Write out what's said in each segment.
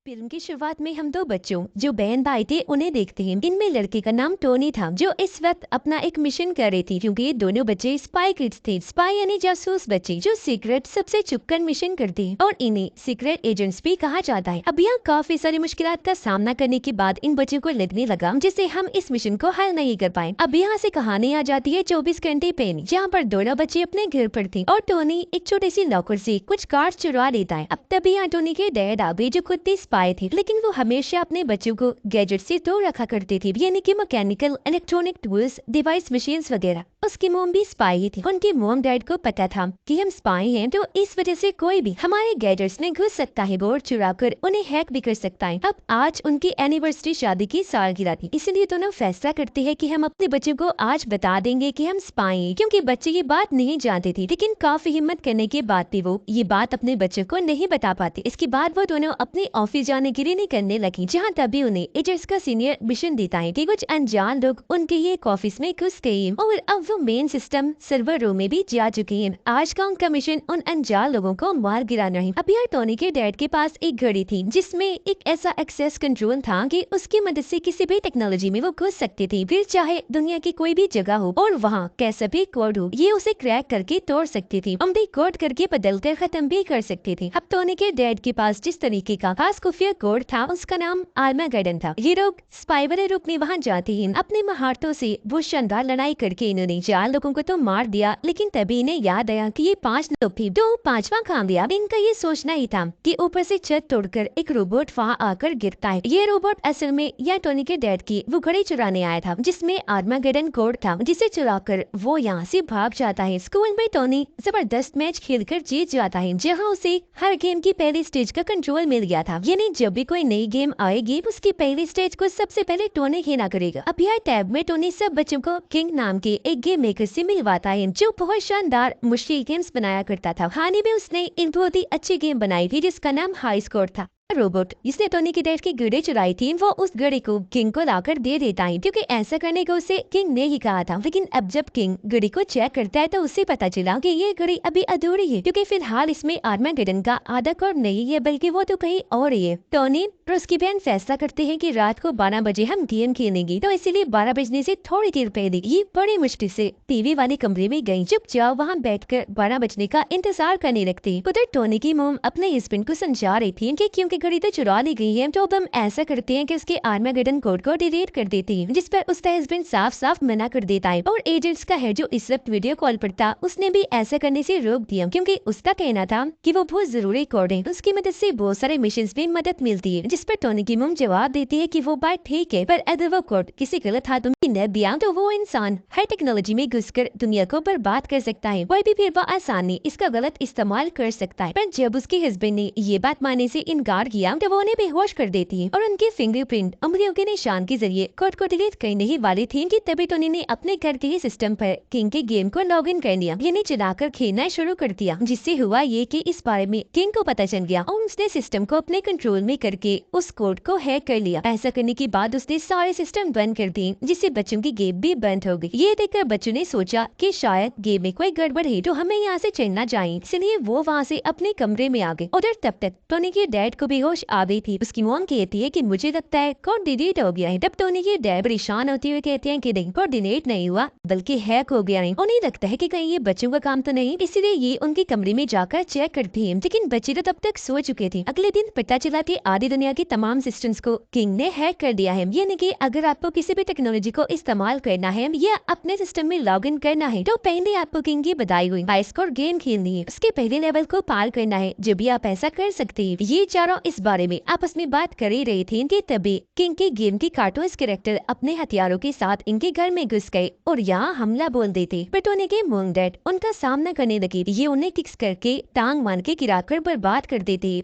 Film की शुरुआत में हम दो बच्चों जो बहन भाई थे उन्हें देखते हैं। इनमें लड़के का नाम टोनी था जो इस वक्त अपना एक मिशन कर रही थी, क्योंकि ये दोनों बच्चे स्पाई किड्स थे। स्पाई यानी जासूस बच्चे जो सीक्रेट सबसे छुपकर मिशन करते हैं और इन्हें सीक्रेट एजेंट्स भी कहा जाता है। अब यहाँ काफी सारी मुश्किलात का सामना करने के बाद इन बच्चों को लगने लगा जिससे हम इस मिशन को हल नहीं कर पाए। अब यहाँ से कहानी आ जाती है 24 घंटे पहले, जहाँ पर दोनों बच्चे अपने घर पर थे और टोनी एक छोटी सी लॉकर से कुछ कार्ड चुरा लेता है। अब तभी यहाँ टोनी के डैड आबे जो खुद स्पाई थे, लेकिन वो हमेशा अपने बच्चों को गैजेट से दूर रखा करते थे, यानी कि mechanical electronic tools device machines वगैरह। उसकी मोम भी स्पाई ही थी। उनके मोम डैड को पता था कि हम स्पाई हैं, तो इस वजह से कोई भी हमारे गैजेट्स में घुस सकता है और चुरा कर उन्हें हैक भी कर सकता है। अब आज उनकी एनिवर्सरी शादी की सालगिरह थी, इसलिए दोनों फैसला करते हैं कि हम अपने बच्चों को आज बता देंगे कि हम स्पाई हैं, क्योंकि बच्चे ये बात नहीं जानते थे। लेकिन काफी हिम्मत करने के बाद भी वो ये बात अपने बच्चों को नहीं बता पाते। इसके बाद वो दोनों अपने ऑफिस जाने के लिए निकलने लगी, जहाँ तभी उन्हें एजेंट्स का सीनियर मिशन देता है कि कुछ अनजान लोग उनके ये ऑफिस में घुस गए और अब वो मेन सिस्टम सर्वर रूम में भी जा चुके हैं। आज का उनका मिशन उन अनजान लोगों को मार गिराना है। अब यार टोनी के डैड के पास एक घड़ी थी जिसमें एक ऐसा एक्सेस कंट्रोल था कि उसकी मदद से किसी भी टेक्नोलॉजी में वो घुस सकते थे, फिर चाहे दुनिया की कोई भी जगह हो और वहाँ कैसा भी कोड हो, ये उसे क्रैक करके तोड़ सकते थे। हम भी कोड करके बदल कर खत्म भी कर सकते थे। अब टोनी के डैड के पास जिस तरीके का खास खुफिया कोड था उसका नाम आर्मागेडन था। ये लोग स्पाई वाले रूप में वहाँ जाते हैं। अपने महारतों से वो शानदार लड़ाई करके इन्होंने 4 लोगों को तो मार दिया, लेकिन तभी इन्हें याद आया कि ये 5 लोग थे, तो 5वां कामयाब। इनका ये सोचना ही था कि ऊपर से छत तोड़कर एक रोबोट वहाँ आकर गिरता है। ये रोबोट असल में या टोनी के डैड की वो घड़ी चुराने आया था जिसमें आर्मागेडन कोड था, जिसे चुराकर वो यहाँ से भाग जाता है। स्कूल में टोनी जबरदस्त मैच खेलकर जीत जाता है, जहाँ उसे हर गेम की पहली स्टेज का कंट्रोल मिल गया था। यानी जब भी कोई नई गेम आएगी उसकी पहली स्टेज को सबसे पहले टोनी खेला करेगा। अब यह टैब में टोनी सब बच्चों को किंग नाम के एक गेम मेकर से मिलवाता है जो बहुत शानदार मुश्किल गेम्स बनाया करता था। हाल ही में उसने एक बहुत ही अच्छी गेम बनाई थी जिसका नाम हाई स्कोर था। रोबोट जिसने टोनी के डैड की घड़ी चुराई थी वो उस घड़ी को किंग को लाकर दे देता है, क्योंकि ऐसा करने को उसे किंग ने ही कहा था। लेकिन अब जब किंग घड़ी को चेक करता है तो उसे पता चला कि ये घड़ी अभी अधूरी है, क्योंकि फिलहाल इसमें आर्मागेडन का आधा कोड नहीं है बल्कि वो तो कहीं और ही है। टोनी और उसकी बहन फैसला करते हैं कि रात को 12 बजे हम गेम खेलेंगे, तो इसीलिए 12 बजने से थोड़ी देर पहले ये बड़ी मुश्किल से टीवी वाले कमरे में गयी। चुपचाप वहाँ बैठकर 12 बजने का इंतजार करने लगते। उधर टोनी की मोम अपने हस्बैंड को समझा रही थी कि क्योंकि घड़ी तो चुरा ली गई है, तो अब हम ऐसा करते हैं कि उसके आर्मागेडन कोड को डिलीट कर देते हैं, जिस पर उसका हस्बैंड साफ साफ मना कर देता है। और एजेंट्स का है जो इस वक्त वीडियो कॉल पर था उसने भी ऐसा करने से रोक दिया, क्योंकि उसका कहना था कि वो बहुत जरूरी कोड है, उसकी मदद से बहुत सारे मिशन में मदद मिलती है। जिस पर टोनी की मोम जवाब देती है कि वो बात ठीक है, पर अगर वो कोड किसी गलत हाथों में न दिया तो वो इंसान हर टेक्नोलॉजी में घुसकर दुनिया को बर्बाद कर सकता है। वही भी फिर वो आसानी इसका गलत इस्तेमाल कर सकता है। पर जब उसके हस्बैंड ने ये बात मानने से इनकार किया तो वो उन्हें बेहोश कर देती है और उनके फिंगरप्रिंट उंगलियों के निशान के जरिए कोड को डिलीट करने ही वाली थी कि तभी टोनी ने अपने घर के ही सिस्टम पर किंग के गेम को लॉग इन कर लिया, यानी चलाकर खेलना शुरू कर दिया। जिससे हुआ ये कि इस बारे में किंग को पता चल गया और उसने सिस्टम को अपने कंट्रोल में करके उस कोड को हैक कर लिया। ऐसा करने के बाद उसने सारे सिस्टम बंद कर दिए, जिससे बच्चों की गेम भी बंद हो गई। ये देखकर बच्चों ने सोचा कि शायद गेम में कोई गड़बड़ है, तो हमें यहाँ से चलना चाहिए, इसलिए वो वहाँ से अपने कमरे में आ गए। उधर तब तक टोनी के डैड को बेहोश आ गई थी। उसकी मॉम कहती है कि मुझे लगता है कोड डिलीट हो गया है। तब टोनी के डैड परेशान होते हुए कहते हैं कि नहीं, कोड डिलीट नहीं हुआ बल्कि हैक हो गया है। उन्हें लगता है कि कहीं ये बच्चों का काम तो नहीं, इसीलिए ये उनके कमरे में जाकर चेक करती है, लेकिन बच्चे तो तब तक सो चुके थे। अगले दिन पता चला कि आधी दुनिया के तमाम सिस्टम्स को किंग ने हैक कर दिया है। यानी कि अगर आपको किसी भी टेक्नोलॉजी को इस्तेमाल करना है या अपने सिस्टम में लॉग इन करना है, तो पहले आपको किंग की बताई हुई हाई स्कोर गेम खेलनी है, उसके पहले लेवल को पार करना है, जब भी आप ऐसा कर सकते हैं। ये चारों इस बारे में आपस में बात कर ही रही थी कि तभी किंग के गेम की कार्टून कैरेक्टर अपने हथियारों के साथ इनके घर में घुस गए और यहाँ हमला बोल देते। पर टोनी के मोम डैड उनका सामना करने लगे। ये उन्हें किक्स करके टांग मान के गिराकर बर्बाद कर देते।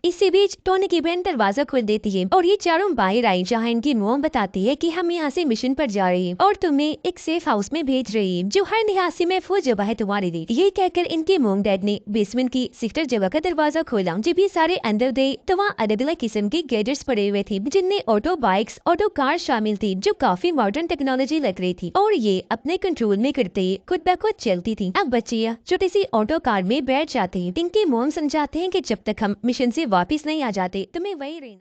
इसी बीच टोनी की बहन दरवाजा खोल देती है और ये चारों बाहर आई, जहाँ इनकी मोम बताती है कि हम यहाँ से मिशन पर जा रही हैं और तुम्हें एक सेफ हाउस में भेज रही है जो हर लिहाज से महफूज जगह है तुम्हारे लिए। ये कहकर इनके मोम डैड ने बेसमेंट की सीक्रेट जगह का दरवाजा खोला। जब ये सारे अंदर गए तो वहाँ अलग अलग किस्म के गैजेट्स पड़े हुए थे, जिनमें ऑटो बाइक्स, ऑटो कार शामिल थी जो काफी मॉडर्न टेक्नोलॉजी लग रही थी और ये अपने कंट्रोल में करते खुद ब खुद चलती थी। अब बच्चे छोटी सी ऑटो कार में बैठ जाते हैं। इनके मोम समझाते हैं कि जब तक हम मिशन से वापस नहीं आ जाते, तुम्हें वही रहना